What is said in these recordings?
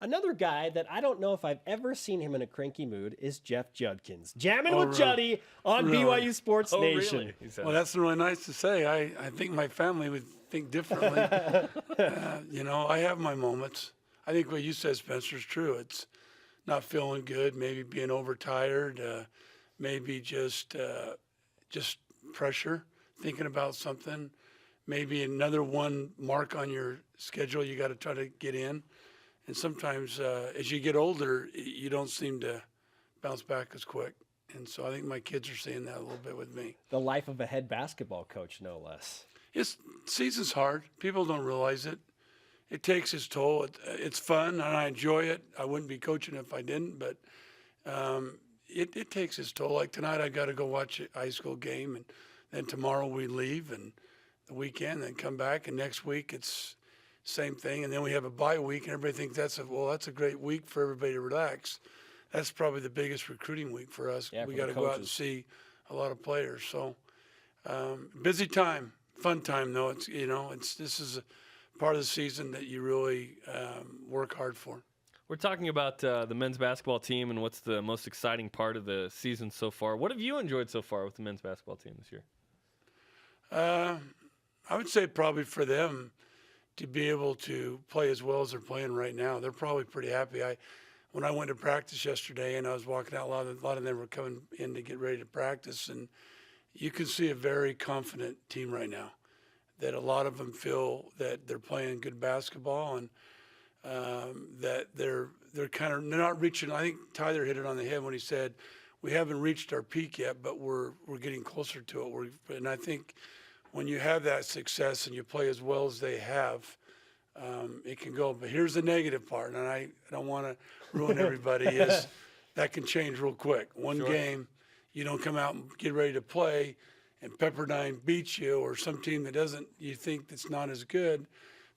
Another guy that I don't know if I've ever seen him in a cranky mood is Jeff Judkins. Jamming Oh, with Juddy on really? BYU Sports Oh, Nation. really? He says. Well, that's really nice to say. I think my family would think differently. I have my moments. I think what you said, Spencer, is true. It's not feeling good, maybe being overtired, maybe just pressure, thinking about something, maybe another one mark on your schedule you got to try to get in. And sometimes as you get older, you don't seem to bounce back as quick. And so I think my kids are seeing that a little bit with me. The life of a head basketball coach, no less. Season's hard. People don't realize it. It takes its toll. It's fun, and I enjoy it. I wouldn't be coaching if I didn't, but it takes its toll. Like tonight, I got to go watch a high school game, and then tomorrow we leave, and the weekend, then come back, and next week it's same thing, and then we have a bye week, and everybody thinks that's a great week for everybody to relax. That's probably the biggest recruiting week for us. Yeah, we for got the to go out and coaches. see a lot of players. So busy time, fun time though. This is a part of the season that you really work hard for. We're talking about the men's basketball team and what's the most exciting part of the season so far. What have you enjoyed so far with the men's basketball team this year? I would say probably for them to be able to play as well as they're playing right now, they're probably pretty happy. When I went to practice yesterday and I was walking out, a lot of them were coming in to get ready to practice, and you can see a very confident team right now. That a lot of them feel that they're playing good basketball, and that they're not reaching. I think Tyler hit it on the head when he said we haven't reached our peak yet, but we're getting closer to it. And I think when you have that success and you play as well as they have, it can go. But here's the negative part, and I don't want to ruin everybody, is that can change real quick. One game, you don't come out and get ready to play, and Pepperdine beats you, or some team that you think that's not as good,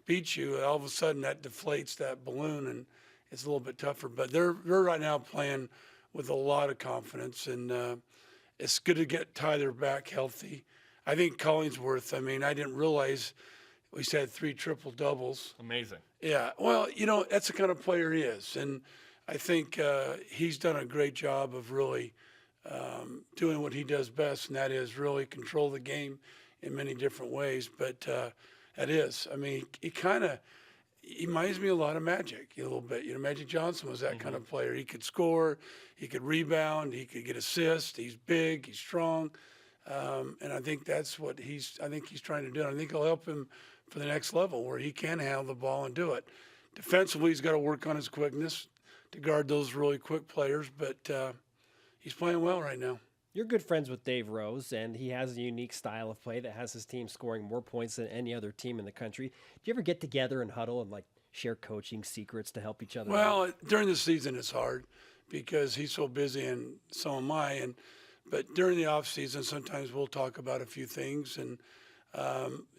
beats you, all of a sudden that deflates that balloon, and it's a little bit tougher. But they're right now playing with a lot of confidence, and it's good to get Tyler back healthy. I think Collingsworth, I didn't realize we had 3 triple doubles. Amazing. Yeah, well, that's the kind of player he is, and I think he's done a great job of really doing what he does best, and that is really control the game in many different ways. But he reminds me a lot of Magic, a little bit. Magic Johnson was that kind of player. He could score, he could rebound, he could get assists. He's big, he's strong, and I think that's what he's trying to do. And I think it'll help him for the next level where he can handle the ball and do it. Defensively, he's got to work on his quickness to guard those really quick players, but he's playing well right now. You're good friends with Dave Rose, and he has a unique style of play that has his team scoring more points than any other team in the country. Do you ever get together and huddle and share coaching secrets to help each other out? Well, during the season it's hard because he's so busy and so am I. But during the off season, sometimes we'll talk about a few things, and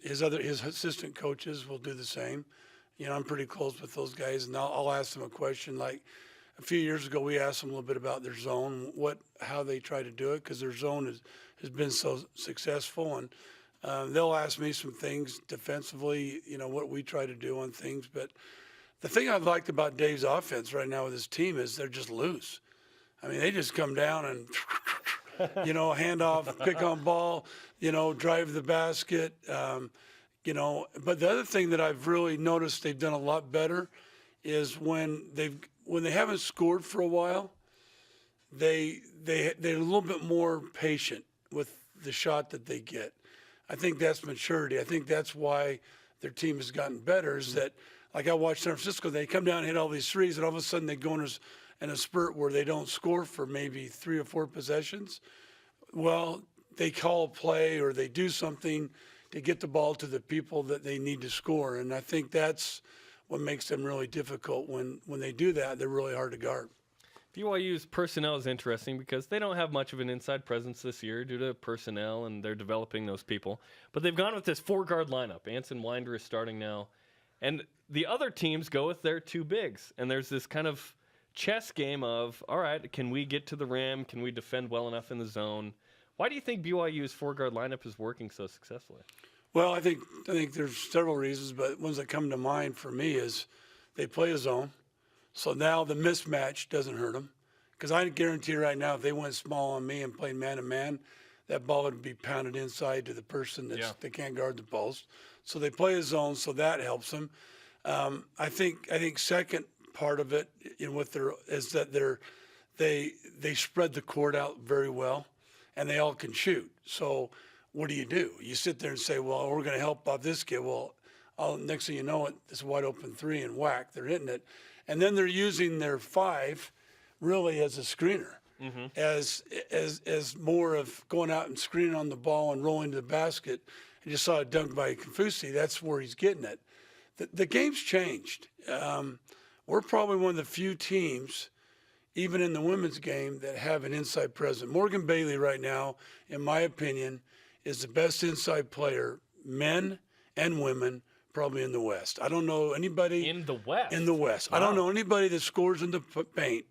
his assistant coaches will do the same. I'm pretty close with those guys, and I'll ask them a question. Like a few years ago, we asked them a little bit about their zone, how they try to do it, because their zone has been so successful, and they'll ask me some things defensively, what we try to do on things. But the thing I've liked about Dave's offense right now with his team is they're just loose. They just come down and hand off, pick on ball, drive the basket. But the other thing that I've really noticed they've done a lot better is when they haven't scored for a while, they're a little bit more patient with the shot that they get. I think that's maturity. I think that's why their team has gotten better. Is that, like I watched San Francisco, they come down and hit all these threes, and all of a sudden they go in a spurt where they don't score for maybe 3 or 4 possessions. Well, they call a play or they do something to get the ball to the people that they need to score, and I think that's what makes them really difficult. When they do that, they're really hard to guard. BYU's personnel is interesting because they don't have much of an inside presence this year due to personnel, and they're developing those people. But they've gone with this 4-guard lineup. Anson Winder is starting now. And the other teams go with their 2 bigs. And there's this kind of chess game of, all right, can we get to the rim? Can we defend well enough in the zone? Why do you think BYU's 4-guard lineup is working so successfully? Well, I think there's several reasons, but ones that come to mind for me is they play a zone. So now the mismatch doesn't hurt them. Because I guarantee right now, if they went small on me and played man-to-man, that ball would be pounded inside to the person they can't guard the post. So they play a zone, so that helps them. I think second part of it is that they spread the court out very well, and they all can shoot. So what do? You sit there and say, well, we're going to help out this kid. Well, next thing you know, it's a wide open three and whack, they're hitting it. And then they're using their 5 really as a screener, as more of going out and screening on the ball and rolling to the basket. I just saw it dunked by Konfusi. That's where he's getting it. The game's changed. We're probably one of the few teams, even in the women's game, that have an inside presence. Morgan Bailey right now, in my opinion, is the best inside player, men and women, probably in the West. I don't know anybody in the West. In the West. Wow. I don't know anybody that scores in the paint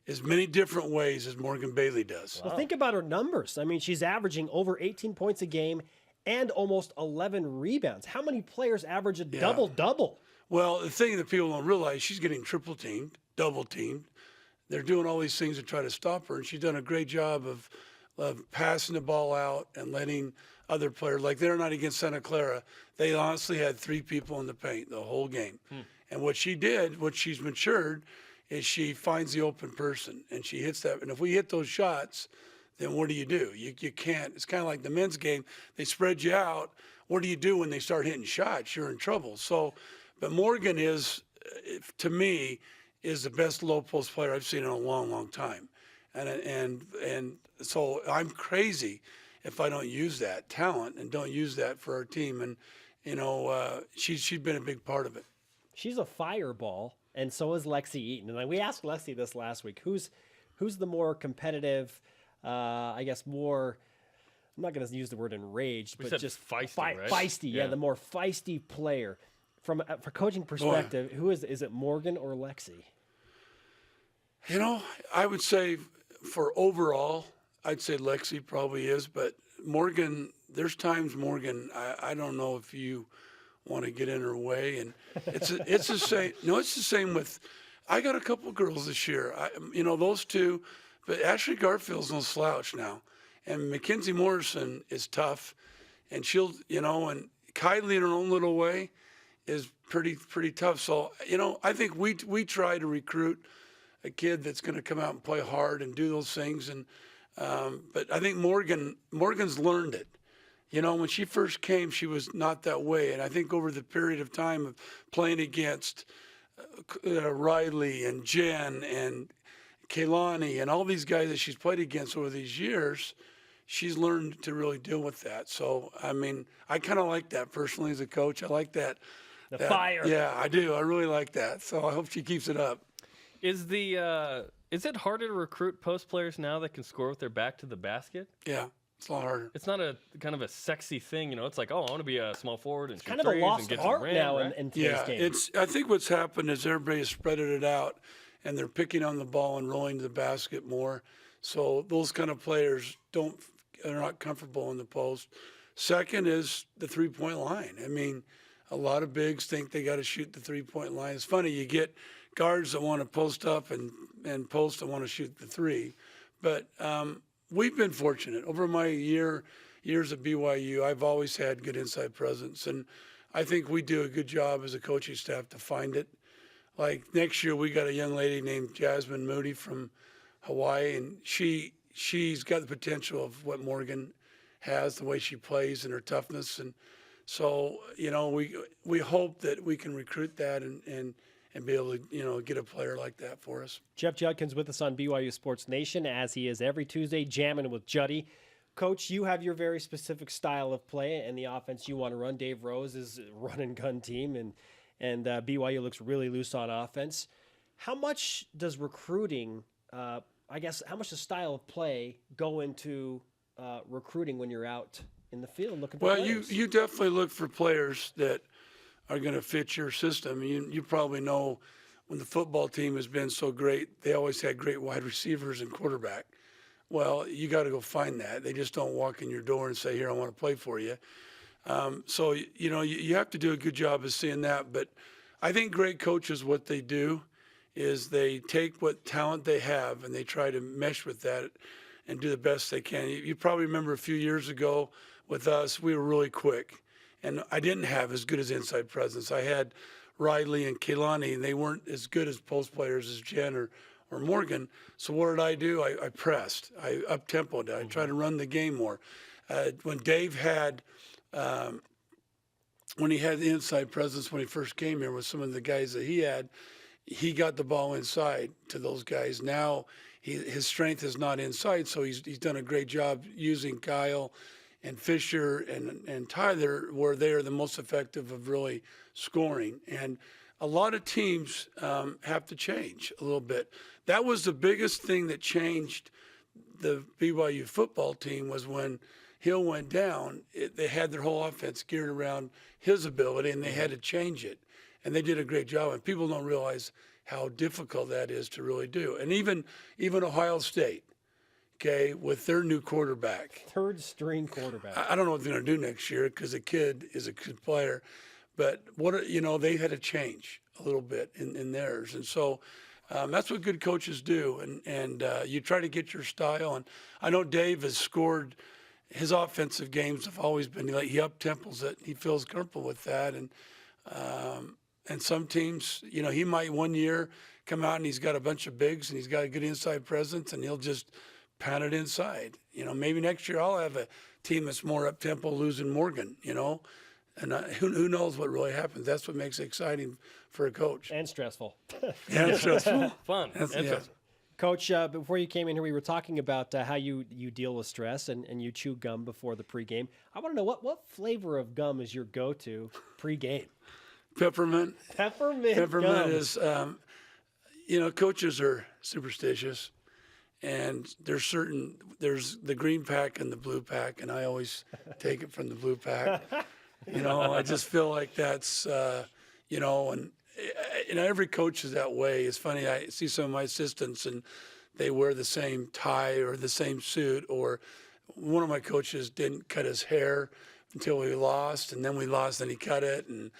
as many different ways as Morgan Bailey does. Well, think about her numbers. I mean, she's averaging over 18 points a game and almost 11 rebounds. How many players average a double-double? Well, the thing that people don't realize, she's getting triple-teamed, double-teamed. They're doing all these things to try to stop her, and she's done a great job of passing the ball out and letting other players, like they're not against Santa Clara, they honestly had 3 people in the paint the whole game. And what she did, what she's matured, is she finds the open person, and she hits that. And if we hit those shots, then what do? You can't. It's kind of like the men's game. They spread you out. What do you do when they start hitting shots? You're in trouble. So, but Morgan is, to me, is the best low post player I've seen in a long, long time. And so I'm crazy if I don't use that talent and don't use that for our team. And, she's been a big part of it. She's a fireball, and so is Lexi Eaton. And we asked Lexi this last week, who's the more competitive, I guess more, I'm not going to use the word enraged, but just feisty, right? Feisty, yeah, the more feisty player. From for coaching perspective, who is it Morgan or Lexi? I would say for overall, I'd say Lexi probably is, but Morgan, there's times Morgan, I don't know if you want to get in her way, and it's the same. No, it's the same with. I got a couple girls this year. Those two, but Ashley Garfield's no slouch now, and Mackenzie Morrison is tough, and she'll, and Kylie in her own little way is pretty tough. So I think we try to recruit a kid that's going to come out and play hard and do those things, and but I think Morgan's learned it. When she first came, she was not that way. And I think over the period of time of playing against Riley and Jen and Kaylani and all these guys that she's played against over these years, she's learned to really deal with that. So, I mean, I kind of like that personally as a coach. I like that. The fire. Yeah, I do. I really like that. So I hope she keeps it up. Is it harder to recruit post players now that can score with their back to the basket? Yeah. It's a lot harder. It's not a kind of a sexy thing, It's like, I want to be a small forward and shoot kind of a threes lost and get art some rim, now right? in today's game. I think what's happened is everybody's spreaded it out, and they're picking on the ball and rolling to the basket more. So those kind of players are not comfortable in the post. Second is the 3-point line. I mean, a lot of bigs think they got to shoot the 3-point line. It's funny, you get guards that want to post up and post and want to shoot the 3, but we've been fortunate. Over my years at BYU, I've always had good inside presence, and I think we do a good job as a coaching staff to find it. Like next year, we got a young lady named Jasmine Moody from Hawaii, and she's got the potential of what Morgan has, the way she plays and her toughness. And so, we hope that we can recruit that and be able to, get a player like that for us. Jeff Judkins with us on BYU Sports Nation, as he is every Tuesday, jamming with Juddy. Coach, you have your very specific style of play and the offense you want to run. Dave Rose is a run-and-gun team, and BYU looks really loose on offense. How much does recruiting, how much does style of play go into recruiting when you're out in the field looking for players? You definitely look for players that are going to fit your system. You probably know when the football team has been so great, they always had great wide receivers and quarterback. Well, you got to go find that. They just don't walk in your door and say, here, I want to play for you. So, you have to do a good job of seeing that. But I think great coaches, what they do is they take what talent they have and they try to mesh with that and do the best they can. You probably remember a few years ago with us, we were really quick, and I didn't have as good as inside presence. I had Riley and Kehlani, and they weren't as good as post players as Jen or Morgan. So what did I do? I pressed. I up-tempoed. I tried to run the game more. When Dave had when he had the inside presence when he first came here with some of the guys that he got the ball inside to those guys. Now his strength is not inside, so he's done a great job using Kyle and Fisher and Tyler where they are the most effective of really scoring. And a lot of teams have to change a little bit. That was the biggest thing that changed the BYU football team was when Hill went down, they had their whole offense geared around his ability, and they had to change it. And they did a great job. And people don't realize how difficult that is to really do. And even Ohio State, okay, with their new quarterback. Third string quarterback. I don't know what they're going to do next year because the kid is a good player. But, they had to change a little bit in theirs. And so that's what good coaches do. And you try to get your style. And I know Dave has scored – his offensive games have always been like he up-tempos it. He feels comfortable with that. And some teams, he might one year come out and he's got a bunch of bigs and he's got a good inside presence and he'll just pound it inside. Maybe next year I'll have a team that's more up-tempo losing Morgan, And who knows what really happens. That's what makes it exciting for a coach. And stressful. And stressful. Fun. And stressful. Coach, before you came in here, we were talking about how you deal with stress and you chew gum before the pregame. I want to know what flavor of gum is your go-to pregame? Peppermint. Peppermint Peppermint gum. is, coaches are superstitious, and there's the green pack and the blue pack, and I always take it from the blue pack. I just feel like that's, and every coach is that way. It's funny. I see some of my assistants, and they wear the same tie or the same suit. Or one of my coaches didn't cut his hair until we lost, and then we lost, and he cut it, and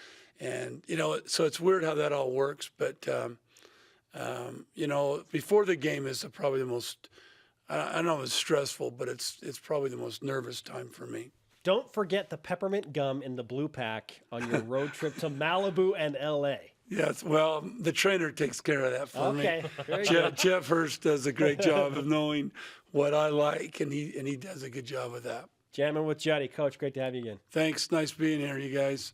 so it's weird how that all works. But before the game is probably the most. I don't know if it's stressful, but it's probably the most nervous time for me. Don't forget the peppermint gum in the blue pack on your road trip to Malibu and L.A. Yes, well, the trainer takes care of that for me. Very good. Jeff Hurst does a great job of knowing what I like, and he does a good job of that. Jammin with Juddy. Coach, great to have you again. Thanks. Nice being here, you guys.